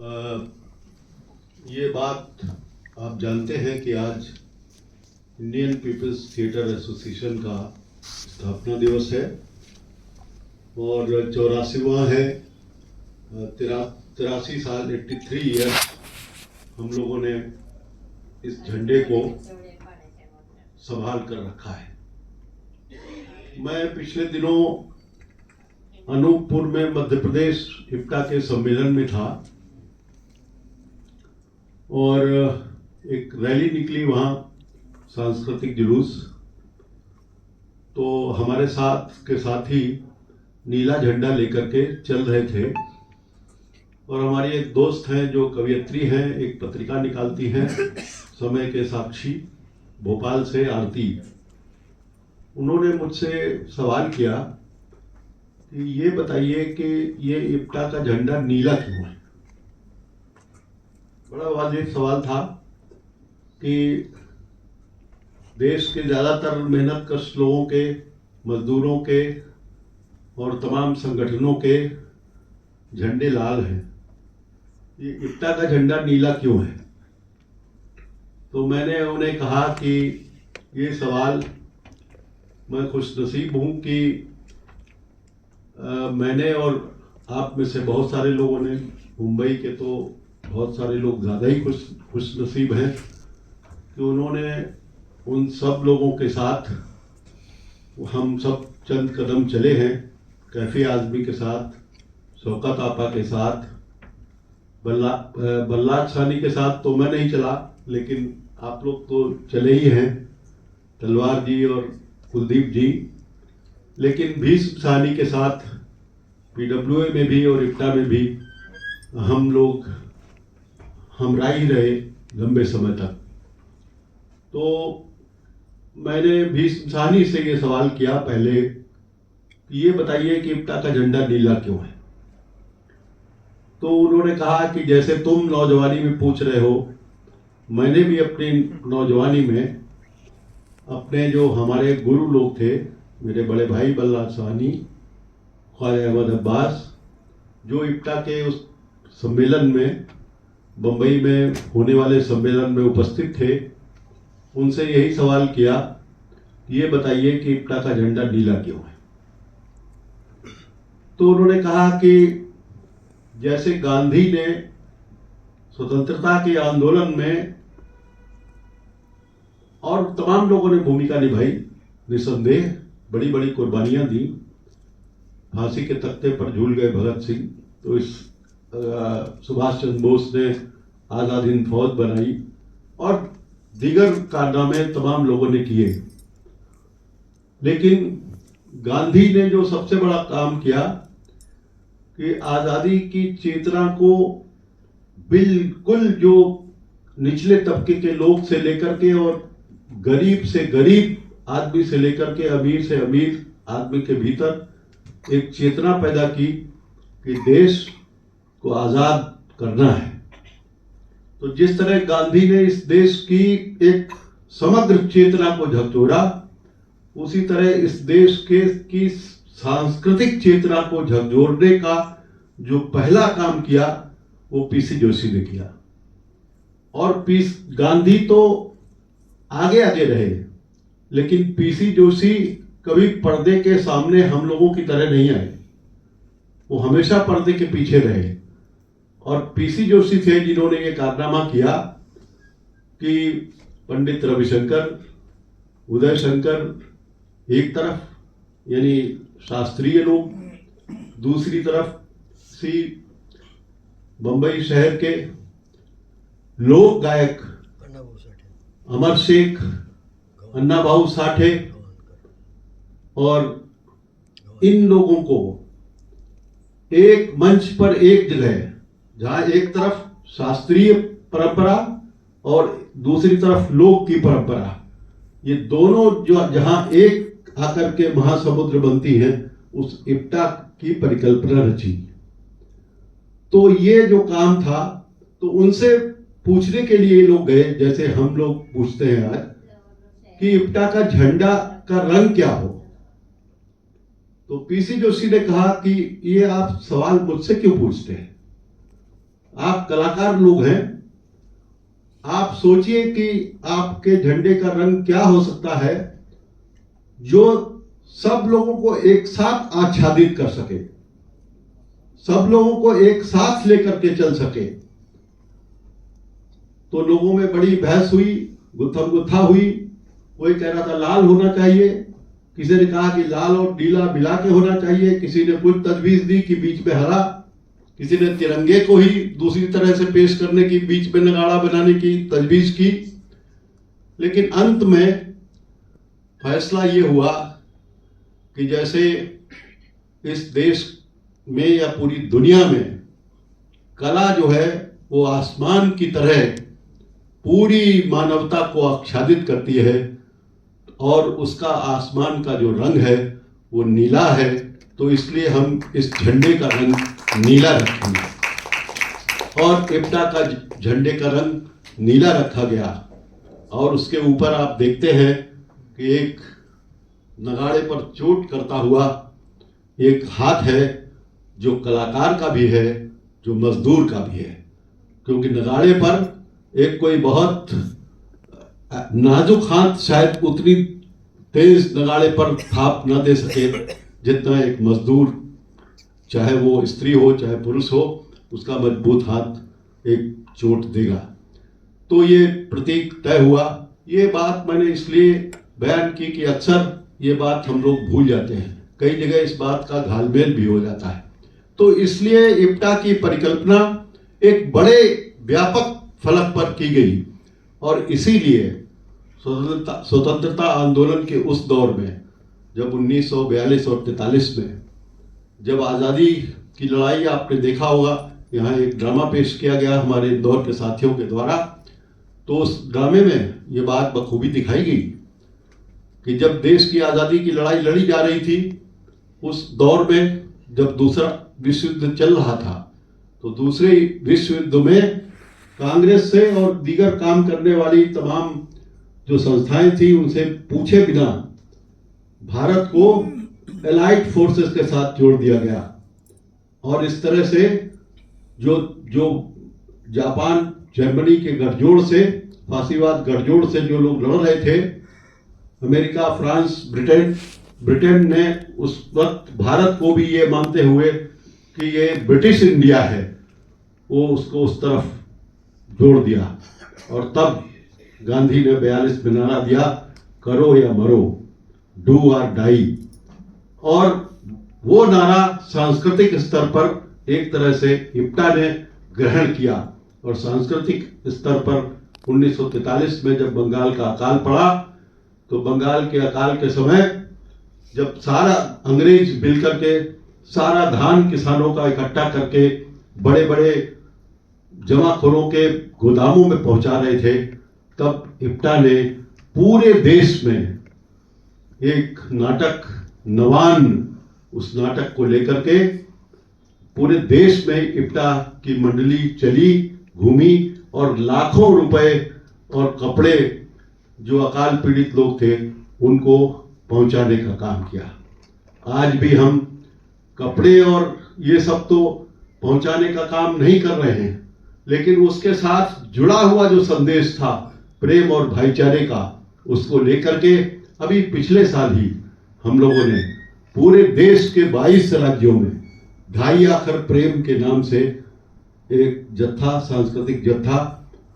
ये बात आप जानते हैं कि आज इंडियन पीपल्स थिएटर एसोसिएशन का स्थापना दिवस है और 84वां है। 83 साल 83 ईयर्स हम लोगों ने इस झंडे को संभाल कर रखा है। मैं पिछले दिनों अनूपपुर में मध्य प्रदेश इप्टा के सम्मेलन में था और एक रैली निकली वहाँ, सांस्कृतिक जुलूस। तो हमारे साथ के साथी नीला झंडा लेकर के चल रहे थे और हमारी एक दोस्त हैं जो कवियत्री हैं, एक पत्रिका निकालती हैं समय के साक्षी, भोपाल से आरती। उन्होंने मुझसे सवाल किया कि ये बताइए कि ये इप्टा का झंडा नीला क्यों है। बड़ा वाजिब सवाल था कि देश के ज़्यादातर मेहनतकश लोगों के, मजदूरों के और तमाम संगठनों के झंडे लाल हैं, ये इप्टा का झंडा नीला क्यों है। तो मैंने उन्हें कहा कि ये सवाल, मैं खुशनसीब हूँ कि मैंने और आप में से बहुत सारे लोगों ने, मुंबई के तो बहुत सारे लोग ज़्यादा ही खुशनसीब हैं कि उन्होंने उन सब लोगों के साथ, हम सब चंद कदम चले हैं, कैफी आजमी के साथ, शौकत आपा के साथ, बल्लाज सानी के साथ तो मैं नहीं चला, लेकिन आप लोग तो चले ही हैं, तलवार जी और कुलदीप जी। लेकिन भीष्म सानी के साथ पीडब्ल्यूए में भी और इप्टा में भी हम लोग हमरा ही रहे लंबे समय तक। तो मैंने भीष्म सानी से ये सवाल किया पहले कि ये बताइए कि इप्टा का झंडा नीला क्यों है। तो उन्होंने कहा कि जैसे तुम नौजवानी में पूछ रहे हो, मैंने भी अपनी नौजवानी में अपने जो हमारे गुरु लोग थे, मेरे बड़े भाई बल्लाज सानी, ख्वाजा अहमद अब्बास, जो इप्टा के उस सम्मेलन में, बम्बई में होने वाले सम्मेलन में उपस्थित थे, उनसे यही सवाल किया, ये बताइए कि इप्टा का झंडा नीला क्यों है। तो उन्होंने कहा कि जैसे गांधी ने स्वतंत्रता के आंदोलन में और तमाम लोगों ने भूमिका निभाई, निसंदेह बड़ी बड़ी कुर्बानियां दी, फांसी के तख्ते पर झूल गए भगत सिंह, तो इस सुभाष चंद्र बोस ने आजाद हिंद फौज बनाई और दीगर कारनामे तमाम लोगों ने किए। लेकिन गांधी ने जो सबसे बड़ा काम किया कि आज़ादी की चेतना को बिल्कुल जो निचले तबके के लोग से लेकर के और गरीब से गरीब आदमी से लेकर के अमीर से अमीर आदमी के भीतर एक चेतना पैदा की कि देश को आज़ाद करना है। तो जिस तरह गांधी ने इस देश की एक समग्र चेतना को झकझोरा, उसी तरह इस देश की सांस्कृतिक चेतना को झकझोरने का जो पहला काम किया वो पीसी जोशी ने किया। और गांधी तो आगे आगे रहे, लेकिन पीसी जोशी कभी पर्दे के सामने हम लोगों की तरह नहीं आए, वो हमेशा पर्दे के पीछे रहे। और पीसी जोशी थे जिन्होंने ये कारनामा किया कि पंडित रविशंकर, उदय शंकर एक तरफ यानी शास्त्रीय लोग, दूसरी तरफ बंबई शहर के लोक गायक अमर शेख, अन्ना भाऊ साठे, और इन लोगों को एक मंच पर एक जगह, जहां एक तरफ शास्त्रीय परंपरा और दूसरी तरफ लोक की परंपरा, ये दोनों जो जहां एक आकर के महासमुद्र बनती हैं, उस इप्टा की परिकल्पना रची। तो ये जो काम था, तो उनसे पूछने के लिए लोग गए, जैसे हम लोग पूछते हैं आज कि इप्टा का झंडा का रंग क्या हो। तो पीसी जोशी ने कहा कि ये आप सवाल मुझसे क्यों पूछते हैं, आप आप कलाकार लोग हैं, आप सोचिए कि आपके झंडे का रंग क्या हो सकता है जो सब लोगों को एक साथ आच्छादित कर सके, सब लोगों को एक साथ लेकर के चल सके। तो लोगों में बड़ी बहस हुई, गुत्थम गुत्था हुई। कोई कह रहा था लाल होना चाहिए, किसी ने कहा कि लाल और नीला मिला के होना चाहिए, किसी ने कुछ तजवीज दी कि बीच में हरा, किसी ने तिरंगे को ही दूसरी तरह से पेश करने की, बीच में नगाड़ा बनाने की तजवीज की। लेकिन अंत में फैसला ये हुआ कि जैसे इस देश में या पूरी दुनिया में कला जो है वो आसमान की तरह पूरी मानवता को आच्छादित करती है, और उसका आसमान का जो रंग है वो नीला है, तो इसलिए हम इस झंडे का रंग नीला रखेंगे। और इप्टा का झंडे का रंग नीला रखा गया, और उसके ऊपर आप देखते हैं कि एक नगाड़े पर चोट करता हुआ एक हाथ है, जो कलाकार का भी है, जो मजदूर का भी है। क्योंकि नगाड़े पर एक कोई बहुत नाजुक हाथ शायद उतनी तेज नगाड़े पर थाप न दे सके जितना एक मजदूर, चाहे वो स्त्री हो चाहे पुरुष हो, उसका मजबूत हाथ एक चोट देगा। तो ये प्रतीक तय हुआ। ये बात मैंने इसलिए बयान की कि अक्सर ये बात हम लोग भूल जाते हैं, कई जगह इस बात का घालमेल भी हो जाता है। तो इसलिए इप्टा की परिकल्पना एक बड़े व्यापक फलक पर की गई, और इसीलिए स्वतंत्रता आंदोलन के उस दौर में, जब 1942 और 43 में जब आज़ादी की लड़ाई, आपने देखा होगा यहाँ एक ड्रामा पेश किया गया हमारे इंदौर के साथियों के द्वारा, तो उस ड्रामे में ये बात बखूबी दिखाई गई कि जब देश की आज़ादी की लड़ाई लड़ी जा रही थी, उस दौर में जब दूसरा विश्व युद्ध चल रहा था, तो दूसरे विश्व युद्ध में कांग्रेस से और दीगर काम करने वाली तमाम जो संस्थाएं थी, उनसे पूछे बिना भारत को एलाइड फोर्सेस के साथ जोड़ दिया गया। और इस तरह से जो जापान जर्मनी के गठजोड़ से, फांसीवाद गठजोड़ से जो लोग लड़ रहे थे, अमेरिका, फ्रांस, ब्रिटेन ने उस वक्त भारत को भी ये मानते हुए कि ये ब्रिटिश इंडिया है, वो उसको उस तरफ जोड़ दिया। और तब गांधी ने 42 में नारा दिया, करो या मरो, डू और डाई। और वो नारा सांस्कृतिक स्तर पर एक तरह से इप्टा ने ग्रहण किया, और सांस्कृतिक स्तर पर 1943 में जब बंगाल का अकाल पड़ा, तो बंगाल के अकाल के समय जब सारा अंग्रेज मिलकर के सारा धान किसानों का इकट्ठा करके बड़े बड़े जमाखोरों के गोदामों में पहुंचा रहे थे, तब इप्टा ने पूरे देश में एक नाटक नवान, उस नाटक को लेकर के पूरे देश में इप्टा की मंडली चली, घूमी, और लाखों रुपए और कपड़े जो अकाल पीड़ित लोग थे उनको पहुंचाने का काम किया। आज भी हम कपड़े और ये सब तो पहुंचाने का काम नहीं कर रहे हैं, लेकिन उसके साथ जुड़ा हुआ जो संदेश था प्रेम और भाईचारे का, उसको लेकर के अभी पिछले साल ही हम लोगों ने पूरे देश के 22 राज्यों में 2.5 आखर प्रेम के नाम से एक जत्था, सांस्कृतिक जत्था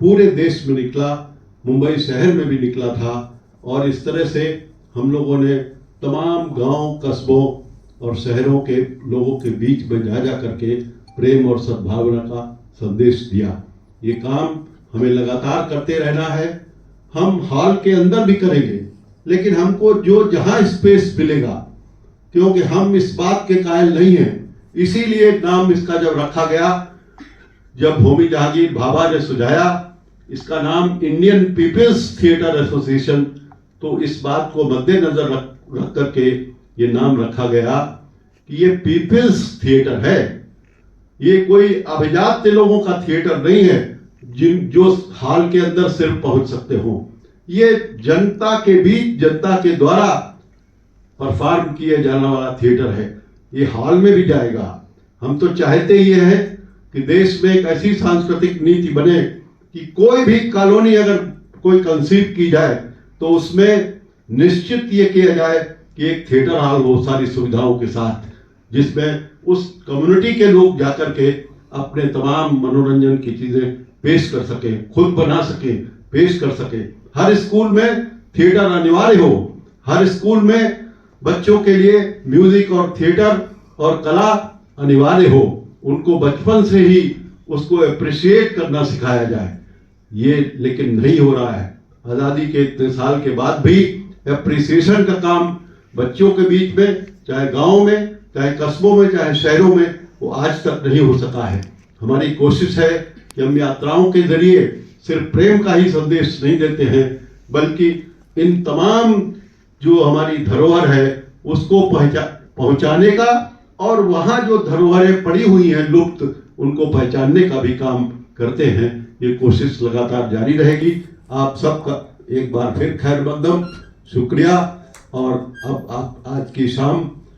पूरे देश में निकला, मुंबई शहर में भी निकला था। और इस तरह से हम लोगों ने तमाम गांव, कस्बों और शहरों के लोगों के बीच में जा करके प्रेम और सद्भावना का संदेश दिया। ये काम हमें लगातार करते रहना है। हम हॉल के अंदर भी करेंगे, लेकिन हमको जो जहां स्पेस मिलेगा, क्योंकि हम इस बात के कायल नहीं हैं, इसीलिए नाम इसका जब रखा गया, जब होमी जहांगीर भाभा ने सुझाया इसका नाम इंडियन पीपल्स थिएटर एसोसिएशन, तो इस बात को मद्देनजर रख करके ये नाम रखा गया कि ये पीपल्स थिएटर है। ये कोई अभिजात्य लोगों का थिएटर नहीं है जो हॉल के अंदर सिर्फ पहुंच सकते हो। ये जनता के बीच, जनता के द्वारा परफॉर्म किए जाने वाला थिएटर है। ये हॉल में भी जाएगा। हम तो चाहते ही हैं कि देश में एक ऐसी सांस्कृतिक नीति बने कि कोई भी कॉलोनी अगर कोई कंसीव की जाए तो उसमें निश्चित ये किया जाए कि एक थिएटर हॉल हो सारी सुविधाओं के साथ, जिसमें उस कम्युनिटी के लोग जाकर के अपने तमाम मनोरंजन की चीजें पेश कर सके, खुद बना सके, पेश कर सके। हर स्कूल में थिएटर अनिवार्य हो, हर स्कूल में बच्चों के लिए म्यूजिक और थिएटर और कला अनिवार्य हो, उनको बचपन से ही उसको अप्रिशिएट करना सिखाया जाए। ये लेकिन नहीं हो रहा है। आजादी के इतने साल के बाद भी अप्रिसिएशन का काम बच्चों के बीच में, चाहे गांव में, चाहे कस्बों में, चाहे शहरों में, वो आज तक नहीं हो सका है। हमारी कोशिश है कि हम यात्राओं के जरिए सिर्फ प्रेम का ही संदेश नहीं देते हैं, बल्कि इन तमाम जो हमारी धरोहर है उसको पहुंचाने का, और वहां जो धरोहरें पड़ी हुई हैं लुप्त, उनको पहचानने का भी काम करते हैं। ये कोशिश लगातार जारी रहेगी। आप सबका एक बार फिर खैर मकदम, शुक्रिया। और अब आप आज की शाम